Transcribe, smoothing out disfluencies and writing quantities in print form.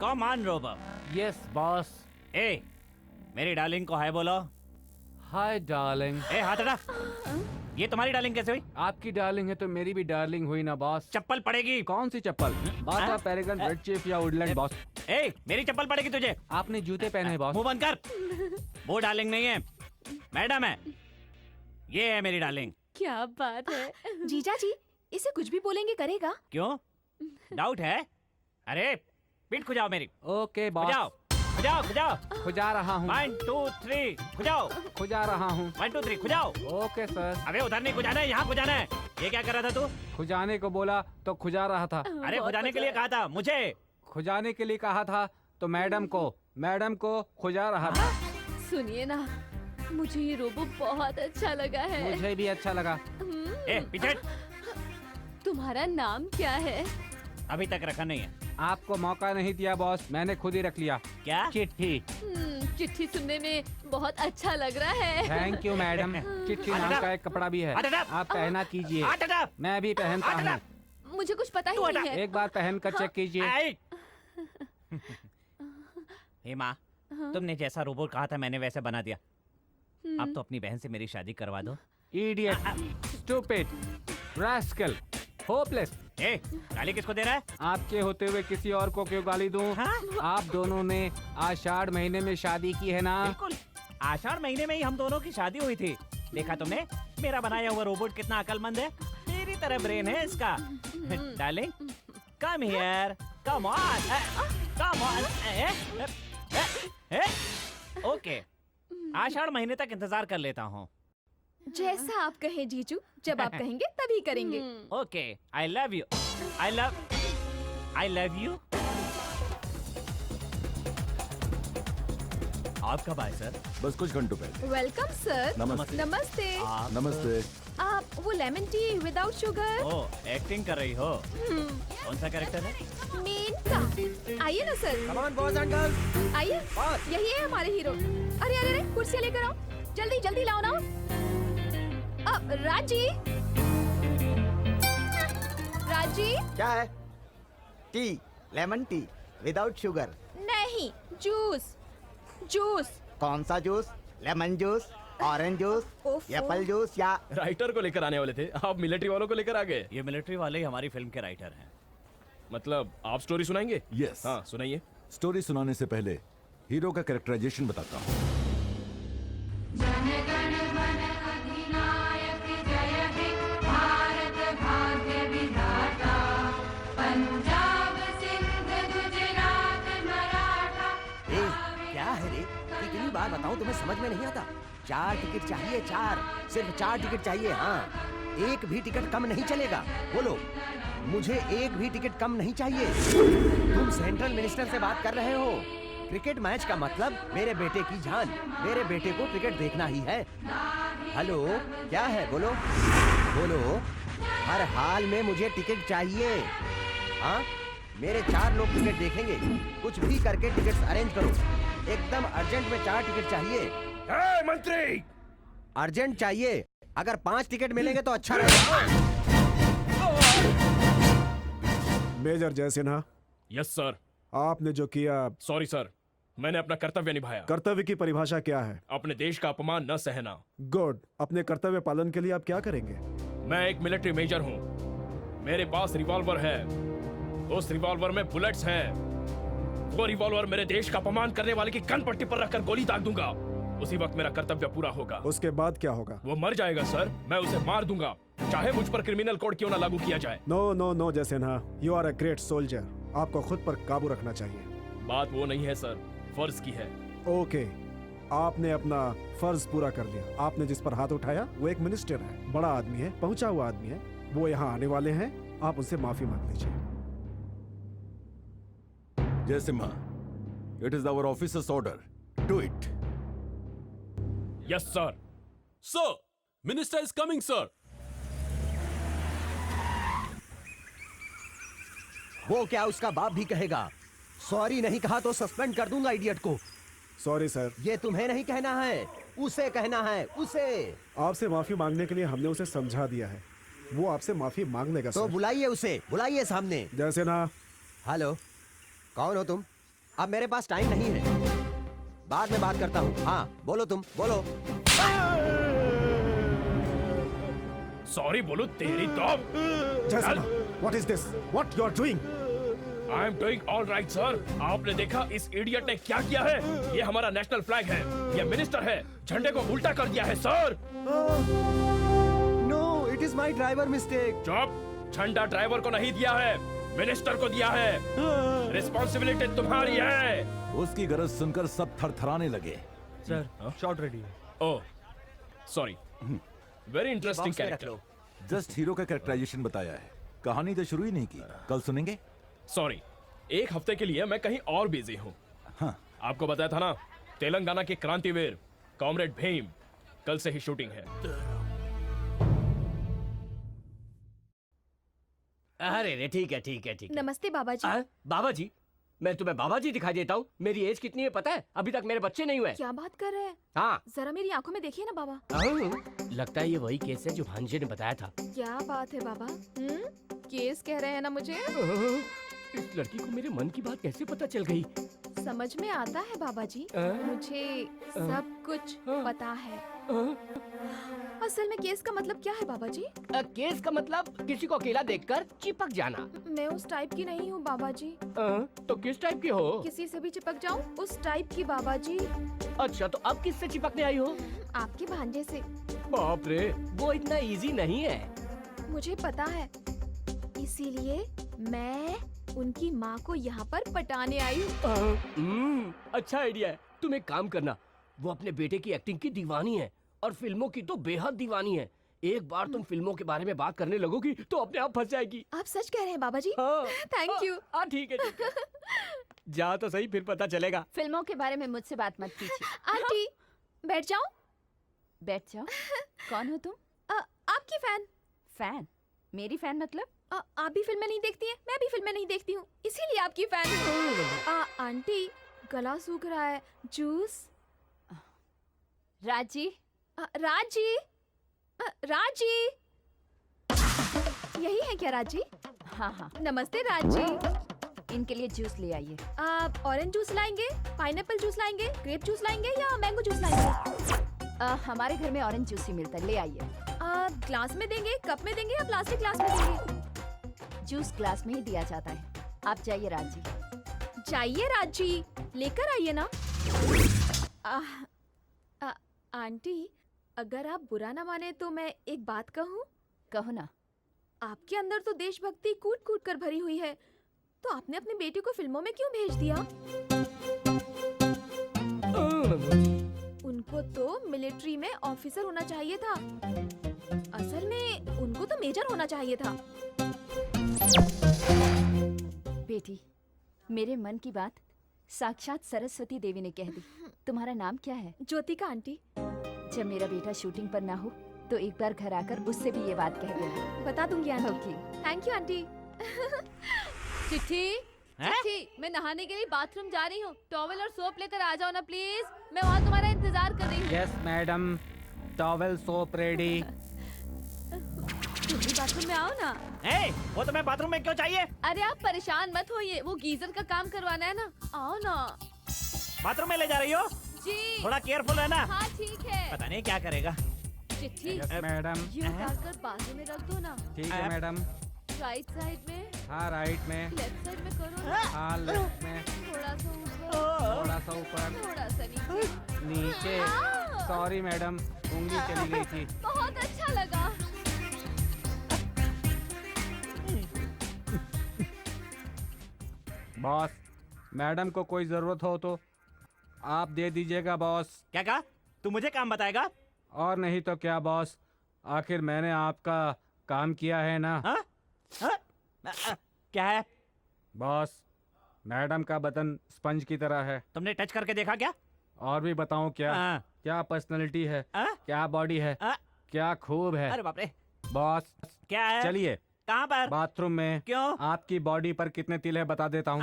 Come on robo. Yes boss. ए, मेरी darling को हाय बोलो। Hi darling. ए, हाथ हटा। ये तुम्हारी डार्लिंग कैसे हुई? आपकी डार्लिंग है तो मेरी भी डार्लिंग हुई ना बॉस। चप्पल पड़ेगी। कौन सी चप्पल? बाटा, पैरागन, रेड चीफ या वुडलैंड बॉस? ए, मेरी चप्पल पड़ेगी तुझे। आपने जूते पहने हैं बॉस। मुंह बंद कर। वो डार्लिंग नहीं है, मैडम है। ये है मेरी डार्लिंग। क्या बात है। जीजा जी, इसे कुछ भी बोलेंगे करेगा? क्यों? डाउट है? अरे पीठ खुजाओ मेरी। Okay boss. खुजाओ खुजाओ खुजाओ। खुजा रहा हूँ। 1 2 3 खुजाओ। खुजा रहा हूँ। 1 2 3 खुजाओ। Okay sir. अबे उधर नहीं खुजाना है, यहाँ खुजाना है। ये क्या कर रहा था तू? खुजाने को बोला तो खुजा रहा था। अरे खुजाने के लिए कहा था मुझे। खुजाने के लिए कहा था तो मैडम को खुजा रहा था। सुनिए ना, मुझे ये रोबो बहुत अच्छा लगा है। मुझे भी अच्छा लगा। ए पीछे। तुम्हारा नाम क्या है? अभी तक रखा नहीं है। आपको मौका नहीं दिया बॉस, मैंने खुद ही रख लिया। क्या? चिट्ठी। चिट्ठी सुनने में बहुत अच्छा लग रहा है। Thank you madam. चिट्ठी नाम का एक कपड़ा भी है, आप पहना कीजिए। हट हटा। मैं भी पहनता हूँ। मुझे कुछ पता ही नहीं है। एक बार पहन कर चेक कीजिए। आई। हे माँ, तुमने जैसा रोबोट कहा था मैंने वैसे बना दिया। अब तो अपनी बहन से मेरी शादी करवा दो। Idiot, stupid, rascal, hopeless. ए, गाली किसको दे रहा है? आपके होते हुए किसी और को क्यों गाली दूं? हाँ? आप दोनों ने आषाढ़ महीने में शादी की है ना? बिल्कुल, आषाढ़ महीने में ही हम दोनों की शादी हुई थी। देखा तुमने मेरा बनाया हुआ रोबोट कितना अकलमंद है? मेरी तरह ब्रेन है इसका। Darling, come here, come on, come on. Okay, आषाढ़ महीने तक इंतजार कर लेता हूँ। जैसा आप कहें जीजू, जब आप कहेंगे तभी करेंगे। Okay, I love you, I love you. आप कब आए सर? बस कुछ घंटों पहले। Welcome sir. नमस्ते। नमस्ते। नमस्ते। आप वो लेमन टी विदाउट शुगर? ओ, एक्टिंग कर रही हो? कौन सा कैरेक्टर है? मेन का। आइए ना sir. Come on boys and girls. आइए, यही है हमारे हीरो। अरे अरे अरे, कुर्सियाँ लेकर आओ, जल्दी जल्दी लाओ ना। अब राजी, राजी। क्या है? T, lemon tea without sugar. नहीं, जूस, जूस। कौन सा juice? Lemon juice, orange juice, ओफो। एप्पल जूस या राइटर को लेकर आने वाले थे, आप मिलिट्री वालों को लेकर आ गए। ये मिलिट्री वाले ही हमारी फिल्म के राइटर हैं। मतलब आप स्टोरी सुनाएंगे? यस। हाँ सुनाइए। स्टोरी सुनाने से पहले हीरो का कैरेक्टराइजेशन बताता हूँ। क्या है रे? कितनी बार बताऊं तुम्हें समझ में नहीं आता? 4 टिकट चाहिए, 4, सिर्फ 4 टिकट चाहिए। हाँ, एक भी टिकट कम नहीं चलेगा। बोलो, मुझे एक भी टिकट कम नहीं चाहिए। तुम सेंट्रल मिनिस्टर से बात कर रहे हो? क्रिकेट मैच का मतलब मेरे बेटे की जान। मेरे बेटे को क्रिकेट देखना ही है। हेलो, क्या है? बोलो बोलो। हर हाल में मुझे टिकट चाहिए। हाँ, मेरे 4 लोग क्रिकेट देखेंगे। कुछ भी करके टिकट्स अरेंज करो। एकदम अर्जेंट में 4 टिकट चाहिए। मंत्री, अर्जेंट चाहिए। अगर 5 टिकट मिलेंगे तो अच्छा रहेगा। Major Jaisinha, yes sir. आपने जो किया, सॉरी सर, मैंने अपना कर्तव्य निभाया। कर्तव्य की परिभाषा क्या है? अपने देश का अपमान न सहना। गुड। अपने कर्तव्य पालन के लिए आप क्या करेंगे? मैं एक मिलिट्री मेजर हूँ, मेरे पास रिवॉल्वर है। उस रिवॉल्वर में बुलेट्स हैं। वो रिवॉल्वर मेरे देश का अपमान करने वाले की गन पट्टी पर रखकर गोली दाग दूंगा। उसी वक्त मेरा कर्तव्य पूरा होगा। उसके बाद क्या होगा? वो मर जाएगा सर, मैं उसे मार दूंगा, चाहे मुझ पर क्रिमिनल कोड क्यों ना लागू किया जाए। No no no Jaisinha, you are a great soldier. आपको खुद पर काबू रखना चाहिए। बात वो नहीं है सर, फर्ज की है। ओके, आपने अपना फर्ज पूरा कर लिया। आपने जिस पर हाथ उठाया वो एक मिनिस्टर है, बड़ा आदमी है, पहुंचा हुआ आदमी है। वो यहाँ आने वाले हैं, आप उनसे माफी मांग लीजिए। Jaisimha, it is our officers order, do it. Yes sir. Sir, minister is coming sir. वो क्या उसका बाप भी कहेगा? सॉरी नहीं कहा तो सस्पेंड कर दूंगा इडियट को। Sorry sir. ये तुम्हें नहीं कहना है, उसे कहना है, उसे। आपसे माफी मांगने के लिए हमने उसे समझा दिया है, वो आपसे माफी मांग लेगा तो सर। बुलाइए उसे, बुलाइए सामने। जैसे ना। हेलो, कौन हो तुम? अब मेरे पास टाइम नहीं है, बाद में बात करता हूँ। हाँ बोलो, तुम बोलो। सॉरी बोलो तेरी तो। जैसे ना, what is this? What you are doing? I am doing all right sir. आपने देखा इस इडियट ने क्या किया है? ये हमारा नेशनल फ्लैग है, ये मिनिस्टर है, झंडे को उल्टा कर दिया है sir. No, it is my driver mistake. चुप, झंडा ड्राइवर को नहीं दिया है, मिनिस्टर को दिया है। रिस्पॉन्सिबिलिटी तुम्हारी है। उसकी गरज सुनकर सब थरथराने लगे। सर शॉट रेडी है। Oh sorry, very interesting box में रख कैरेक्टर। जस्ट हीरो का कैरेक्टराइजेशन बताया है, कहानी तो शुरू ही नहीं की। कल सुनेंगे। सॉरी, एक हफ्ते के लिए मैं कहीं और बिजी हूँ। हाँ। आपको बताया था ना, तेलंगाना के क्रांतिवीर कॉमरेड भीम, कल से ही शूटिंग है। अरे रे, ठीक है ठीक है ठीक है। नमस्ते बाबा जी। बाबा जी? मैं तुम्हें बाबा जी दिखाई देता हूँ? मेरी एज कितनी है पता है? अभी तक मेरे बच्चे नहीं हुए। क्या बात कर रहे हैं? हाँ। जरा मेरी आंखों में देखिए ना बाबा। लगता है ये वही केस है जो भांजे ने बताया था। क्या बात है बाबा? केस कह रहे हैं ना मुझे? इस लड़की को मेरे मन की बात कैसे पता चल गई? समझ में आता है बाबा जी, मुझे सब कुछ पता है। असल में केस का मतलब क्या है बाबा जी? केस का मतलब किसी को अकेला देखकर चिपक जाना। मैं उस टाइप की नहीं हूँ बाबा जी। तो किस टाइप की हो? किसी से भी चिपक जाऊँ उस टाइप की बाबा जी। अच्छा, तो अब किससे चिपकने आई हो? आपके भांजे से। बाप रे, वो इतना इजी नहीं है। मुझे पता है, इसीलिए मैं उनकी माँ को यहाँ पर पटाने आई हूँ। अच्छा आइडिया है। तुम एक काम करना, वो अपने बेटे की एक्टिंग की दीवानी है और फिल्मों की तो बेहद दीवानी है। एक बार तुम फिल्मों के बारे में बात करने लगोगी तो अपने आप फंस जाएगी। आप सच कह रहे हैं बाबा जी? हाँ। Thank you. हाँ ठीक है ठीक है। जा तो सही, फिर पता चलेगा। फिल्मों के बारे में मुझसे बात मत कीजिए। आंटी, बैठ जाओ। बैठ जाओ। कौन हो तुम? आपकी फैन। फैन? मेरी फैन मतलब? आप भी फिल्में नहीं देखती हैं, मैं भी फिल्में नहीं देखती हूँ, इसीलिए आपकी फैन हूँ। आंटी, गला सूख रहा है, जूस। राजी? राजी, राजी, यही है क्या राजी? हाँ हाँ। नमस्ते राजी। इनके लिए जूस ले आइए। आप ऑरेंज जूस लाएंगे, पाइनएप्पल जूस लाएंगे, ग्रेप जूस लाएंगे या मैंगो जूस लाएंगे? हमारे घर में ऑरेंज जूस ही मिलता है, ले आइए। ग्लास में देंगे, कप में देंगे या प्लास्टिक ग्लास में देंगे? जूस ग्लास में ही दिया जाता है। आप जाइए राजी। जाइए राजी, लेकर आइए ना। आंटी, अगर आप बुरा ना माने तो मैं एक बात कहूँ? कहो ना। आपके अंदर तो देशभक्ति कूट कूट कर भरी हुई है, तो आपने अपने बेटे को फिल्मों में क्यों भेज दिया? उनको तो मिलिट्री में ऑफिसर होना चाहिए था, असल में उनको तो मेजर होना चाहिए था। बेटी, मेरे मन की बात साक्षात सरस्वती देवी ने कह दी। तुम्हारा नाम क्या है? ज्योतिका आंटी। जब मेरा बेटा शूटिंग पर ना हो तो एक बार घर आकर उससे भी ये बात कह देना। बता दूंगी aunty. Okay. Thank you aunty. चिट्ठी, चिट्ठी, मैं नहाने के लिए बाथरूम जा रही हूँ, टॉवल और सोप लेकर आ जाओ ना प्लीज। मैं वहाँ तुम्हारा इंतजार कर रही हूँ। Yes madam, towel soap ready. तुम भी बाथरूम में आओ ना। वो तुम्हें बाथरूम में क्यों चाहिए? अरे आप परेशान मत होइए, वो गीजर का काम करवाना है ना। आओ ना। बाथरूम में ले जा रही हो? जी। थोड़ा केयरफुल है ना। हाँ ठीक है। पता नहीं क्या करेगा। चिट्ठी, यस मैडम। ये उतार कर बाजू में रख दो ना। ठीक है मैडम। राइट साइड में। हाँ राइट में। लेफ्ट साइड में करो ना। हाँ लेफ्ट में। थोड़ा सा ऊपर, थोड़ा सा ऊपर, थोड़ा सा नीचे। नीचे। सॉरी मैडम, उंगली चली गई थी। बहुत अच्छा लगा। बॉस, मैडम को कोई जरूरत हो तो आप दे दीजिएगा बॉस। क्या कहा? तू मुझे काम बताएगा? और नहीं तो क्या बॉस, आखिर मैंने आपका काम किया है ना। क्या है? बॉस, मैडम का बदन स्पंज की तरह है। तुमने टच करके देखा क्या? और भी बताऊं क्या? क्या पर्सनालिटी है, क्या बॉडी है, क्या खूब है। अरे बाप रे। बॉस क्या है? चलिए कहाँ पर? बाथरूम में। क्यों? आपकी बॉडी पर कितने तिल है बता देता हूँ।